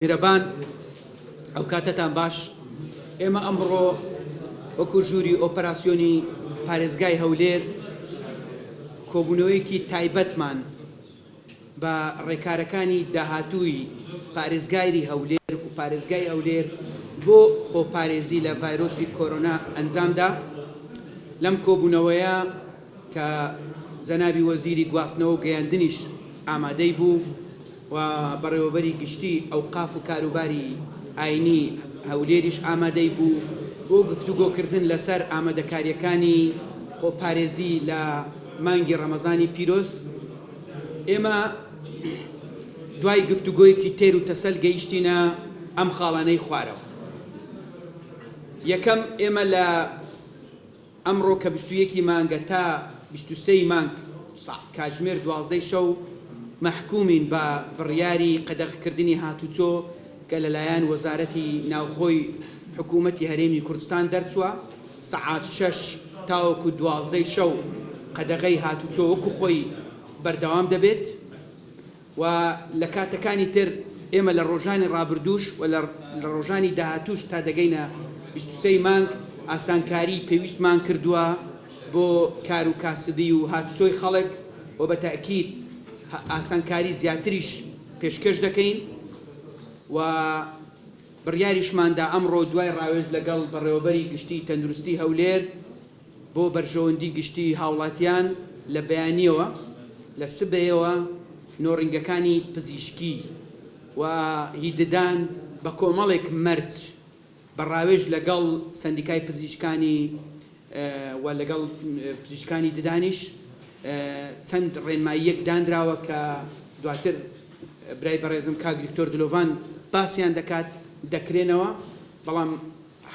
میرەبان ئەو کاتتان باش. ئێمە ئەمڕۆ وەکو ژووری ئۆپەراسیۆنی پارێزگای هەولێر کۆبوونەوەیەکی تایبەتمان بە ڕێکارەکانی داهاتووی پارێزگای هەولێر و پارێزگای هەولێر بۆ خۆپارێزی لە ڤایرۆسی کۆرۆنا ئەنجامدا. لەم کۆبوونەوەیە کە جەنابی وەزیری گواستنەوە و گەیاندنیش ئامادەی بوو و بەڕێوەبەری گشتی ئەوقاف و کاروباری ئاینی هەولێریش ئامادەی بوو بۆ گفتوگۆکردن لەسەر ئامادەکاریەکانی خۆپارێزی لە مانگی ڕەمەزانی پیرۆز. ئێمە دوای گفتوگۆیەکی تێر و تەسەل گەیشتینە ئەم خاڵانەی خوارەوە. یەکەم، ئێمە لە ئەمڕۆ کە 21 مانگە تا 23 مانگ کاتژمێر 12 شەو محکومین بە بڕیاری قەدەغکردنی هاتوچۆ کە لەلایەن وەزارەتی ناوخۆی حکوومەتی هەرێمی کوردستان دەرچووە. سەعات 6 تاوەکو 12 شەو قەدەغەی هاتوچۆ وەکو خۆی بەردەوام دەبێت و لە کاتەکانی تر ئێمە لە ڕۆژانی ڕابردووش و لە ڕۆژانی داهاتووش تا دەگەینە 23 مانگ ئاسانکاری پێویستمان کردووە بۆ کار و کاسبی و هاتوچۆی خەڵک و بە تاکید ئاسانکاری زیاتریش پێشکەش دەکەین و بڕیاریشماندا ئەمڕۆ دوای ڕاوێژ لەگەڵ بەڕێوەبەری گشتی تەندروستی هەولێر بۆ بەرژەوەندی گشتی هاوڵاتیان لە بەیانیەوە لە سبەیەوە نۆڕینگەکانی پزیشکی و هیددان بە کۆمەڵێک مەرج بە ڕاوێژ لەگەڵ سەندیکای پزیشکانی و لەگەڵ پزیشکانی ددانیش چەند ڕێنماییەک دانراوە کە دواتر برای بەڕێزم کاک دکتۆر دلۆڤان باسییان دەکات دەکرێنەوە، بەڵام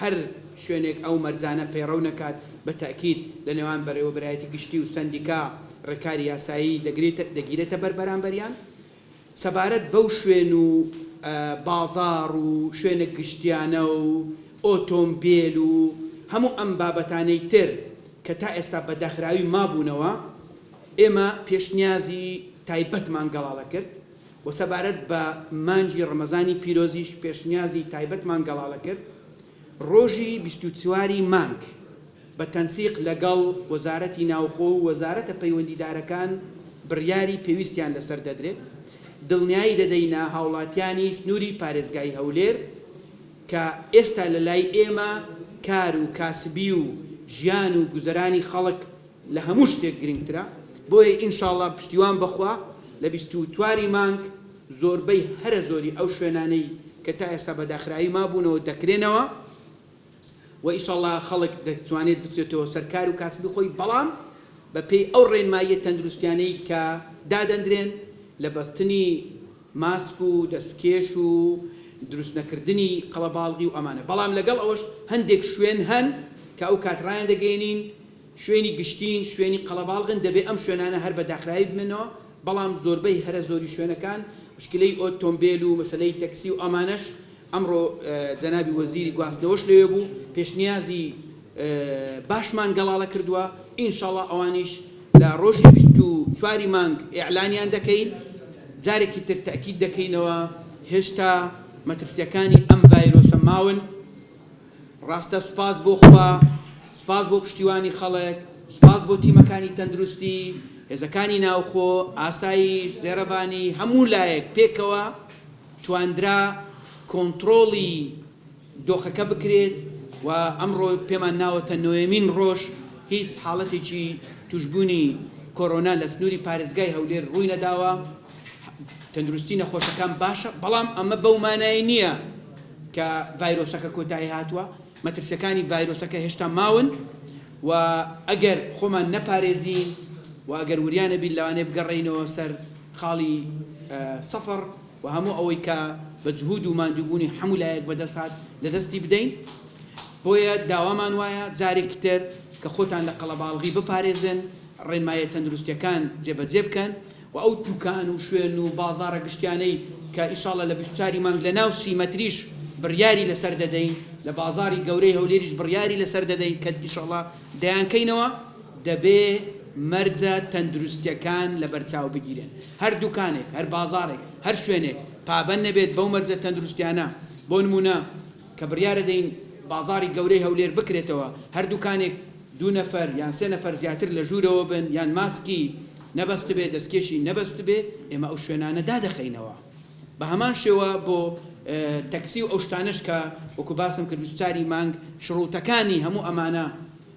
هەر شوێنێک ئەو مەرجانە پەیڕەو نەکات بە تاکید لە نێوان بەڕێوەبەرایەتی گشتی و سەندیکا ڕێکاری یاسایی دەگیرێتە بەربەرامبەریان سەبارەت بەو شوێن و بازاڕ و شوێنە گشتیانە و ئۆتۆمبیل و هەموو ئەم بابەتانەی تر کە تا ئێستا بەداخراوی مابوونەوە. ئێمە پێشنیازی تایبەتمان گەڵاڵە کرد و سەبارەت بە مانگی ڕەمەزانی پیرۆزیش پێشنیازی تایبەتمان گەڵاڵە کرد. ڕۆژی 24 مانگ بە تەنسیق لەگەڵ وەزارەتی ناوخۆ و وەزارەتە پەیوەندیدارەکان بڕیاری پێویستیان لەسەر دەدرێت. دڵنیایی دەدەینە هاوڵاتیانی سنووری پارێزگای هەولێر کە ئێستا لە لای ئێمە کار و کاسبی و ژیان و گوزەرانی خەڵک لە هەموو شتێک گرنگترە. بۆیە ئینشاڵڵا پشتیوان بخوا لە 24 مانگ زۆربەی هەرە زۆری ئەو شوێنانەی کە تا ئێستا بەداخراوی مابوونەوە دەکرێنەوە و ئینشاڵڵا خەڵک دەتوانێت بچێتەوە سەرکار و کاسبی خۆی، بەڵام بە پێی ئەو ڕێنماییە تەندروستیانەی کە دادەندرێن لە بەستنی ماسک و دەستکێش و دروست نەکردنی قەڵەباڵغی و ئەمانە. بەڵام لەگەڵ ئەوەش هەندێک شوێن هەن کە ئەو کاتڕایان دەگەێنین شوێنی گشتین شوێنی قەڵەباڵغن دەبێ ئەم شوێنانە هەر بەداخراوی بمنەوە، بەڵام زۆربەی هەرە زۆری شوێنەکان مشکلەی ئۆتۆمبیل و مەسەلەی تەکسی و ئەمانەش ئەمڕۆ جەنابی وەزیری گواستنەوەش لێوێ بوو پێشنیازی باشمان گەڵاڵە کردووە. ئینشاڵڵا ئەوانیش لە ڕۆژی 24 مانگ ئیعلانیان دەکەین. جارێکی تر تەکید دەکەینەوە هێشتا مەترسیەکانی ئەم ڤایرۆسە ماون. ڕاستە سوپاس بۆ خوا، سوپاس بۆ پشتیوانی خەڵک، سوپاس بۆ تیمەکانی تەندروستی، هێزەکانی ناوخۆ، ئاسایش، زێڕەبانی هەموو لایەک پێکەوە تواندرا کۆنتڕۆڵی دۆخەکە بکرێت و ئەمڕۆ پێمان ناوەتە 9مین ڕۆژ هیچ حاڵەتێکی توشبوونی کۆرۆنا لە سنووری پارێزگای هەولێر ڕووی نەداوە. تەندروستی نەخۆشەکان باشە، بەڵام ئەمە بەو مانای نییە کە ڤایرۆسەکە کۆتایی هاتووە. مەترسیەکانی ڤایرۆسەکە هێشتا ماون و ئەگەر خۆمان نەپارێزین و ئەگەر وریانە بین لەوانێ بگەڕێینەوە سەر خاڵی سەفەر و هەموو ئەوەی کە بە جهود و ماندووبوونی هەموو لایەک بەدەست هات لەدەستی بدەین. بۆیە داوامان وایە جارێکی تر کە خۆتان لە قەڵەباڵغی بپارێزن، ڕێنمایە تەندروستیەکان جێبەجێ بکەن و ئەو دوکان و شوێن و بازاڕە گشتیانەی کە ئینشاڵڵا لە 24 مانگ لە ناو 30 مەتریش بڕیاری لەسەر دەدەین، لە بازاری گەورەی هەولێریش بڕیاری لەسەر دەدەین کە ئینشاڵڵا دەیانکەینەوە، دەبێ مەرجە تەندروستیەکان لە بەرچاو بگیرێن. هەر دوکانێک، هەر بازارێک، هەر شوێنێک پابەند نەبێت بەو مەرجە تەندروستیانە. بۆ نمونە کە بڕیارە دەین بازاری گەورەی هەولێر بکرێتەوە، هەر دوکانێک 2 نەفەر یان 3 نەفەر زیاتر لە ژوورەوە بن، یان ماسکی نەبەست بێ، دەستکێشی نەبەست بێ، ئێمە ئەو شوێنانە دادەخەینەوە. بە هەمان شێوە بۆ تەکسی و ئەو شتانش کە وەکو باسم کرد 24 مانگ شڕوتەکانی هەموو ئەمانە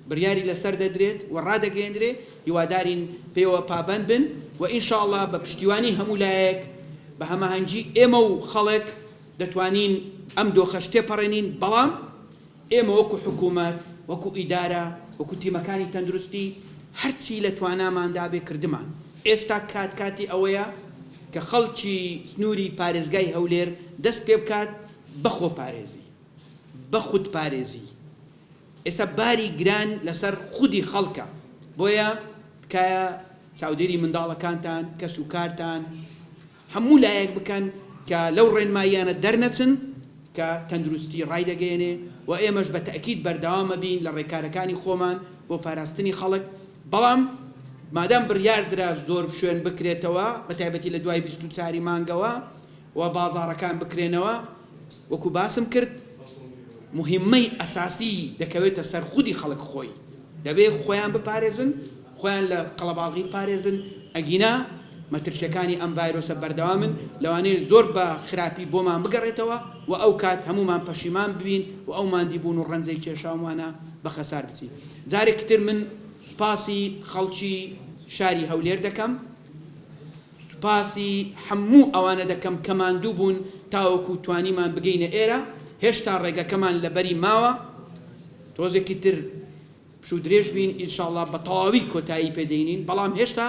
بڕیاری لەسەر دەدرێت و ڕادەگەیەندرێ، هیوادارین پێوە پابەند بن و ئینشاءڵڵا بە پشتیوانی هەموو لایەک بە هەماهەنگی ئێمە و خەڵک دەتوانین ئەم دۆخەش تێپەڕێنین. بەڵام ئێمە وەکو حکوومەت، وەکو ئیدارە، وەکو تیمەکانی تەندروستی هەرچی لە تواناماندا بێ کردمان. ئێستا کاتی ئەوەیە کە خەڵکی سنووری پارێزگای هەولێر دەست پێ بکات بە خۆپارێزی، بە خودپارێزی. ئێستا باری گران لەسەر خودی خەڵکە، بۆیە تکایە چاودێری منداڵەکانتان، کەس و کارتان هەموو لایەک بکەن کە لەو ڕێنماییانە دەرنەچن کە تەندروستی ڕایدەگەێنێ و ئێمەش بە تەئکید بەردەوامە بین لە ڕێکارەکانی خۆمان بۆ پاراستنی خەڵک. بەڵام مادام بڕیاردرا زۆر شوێن بکرێتەوە، بە تایبەتی لە دوای 24 مانگەوە و بازاڕەکان بکرێنەوە، وەکو باسم کرد مهمەی ئەساسی دەکەوێتە سەر خودی خەڵک خۆی. دەبێت خۆیان بپارێزن، خۆیان لە قەڵەباڵغی پارێزن. ئەگینا مەترسیەکانی ئەم ڤایرۆسە بەردەوامن، لەوانەیە زۆر بە خراپی بۆمان بگەڕێتەوە و ئەو کات هەمومان پەشیمان ببین و ئەو ماندی بوون و ڕەنجەی کێشاومانە بە خەسار بچین. جارێکی تر من سوپاسی خەڵکی شاری هەولێر دەکەم، سوپاسی هەموو ئەوانە دەکەم کە ماندوو بوون تاوەکو توانیمان بگەینە ئێرە. هێشتا ڕێگەکەمان لەبەری ماوە، تۆزێکی تر پشوو درێژ بین، ئینشاءڵڵا بە تەواوی کۆتایی پێدەینین. بەڵام هێشتا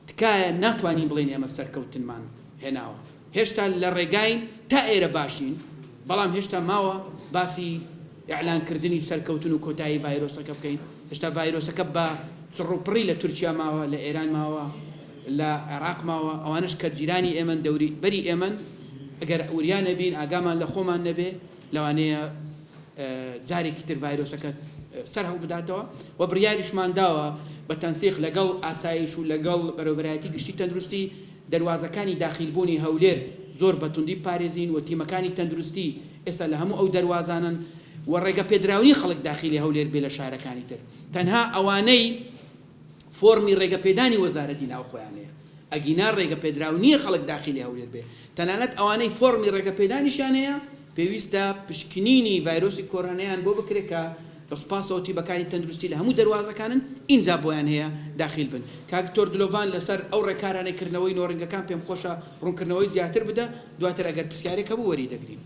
تکایە ناتوانین بڵێن ئێمە سەرکەوتنمان هێناوە، هێشتا لە ڕێگاین تا ئێرە باشین، بەڵام هێشتا ماوە باسی ئیعلانکردنی سەرکەوتن و کۆتایی ڤایرۆسەکە بکەین. هێشتا ڤایرۆسەکە بە چڕوپڕی لە تورکیا ماوە، لە ئێران ماوە، لە عێراق ماوە. ئەوانش کە جیرانی ئێمەن، دەوری بەری ئێمەن، ئەگەر ئەوریان نەبین، ئاگامان لە خۆمان نەبێ، لەوانەیە جارێکی تر ڤایرۆسەکە سەر هەڵ بداتەوە. و بڕیاریشمان داوە بە تەنسیق لەگەڵ ئاسایش و لەگەڵ بەڕێوەبەرایەتی گشتی تەندروستی دەواازەکانی داخیلبوونی هەولێر زۆر بەتوندی پارێزین و تیمەکانی تەندروستی ئێستا لە هەموو ئەو دەواازانن و ڕێگە پێدراونی خەڵک داخلی هەولێر بێ لە شارەکانی تر. تەنها ئەوانەی فۆرمی ڕێگە پێدانی وەزارەتی ناوخۆیانەیە، ئەگینا ڕێگە پێدراونی خەڵک داخلی هەولێر بێ. تەنانەت ئەوانەی فۆرمی ڕێگە پێدانیشانەیە پێویستە پشکنینی ڤایرۆسی کۆرۆنایان بۆ بکرێت کە بە سوپاسەوە تیمەکانی تەندروستی لە هەموو دەواازەکانن ئینجا بۆیان هەیە داخل بن. کاکتۆر دلۆڤان لەسەر ئەو ڕێکارانەی کردنەوەی نۆڕنگەکان پێم خۆشە ڕوونکردنەوەی زیاتر بدە، دواتر ئەگەر پرسیارێک هەبوو وەری دەگرین.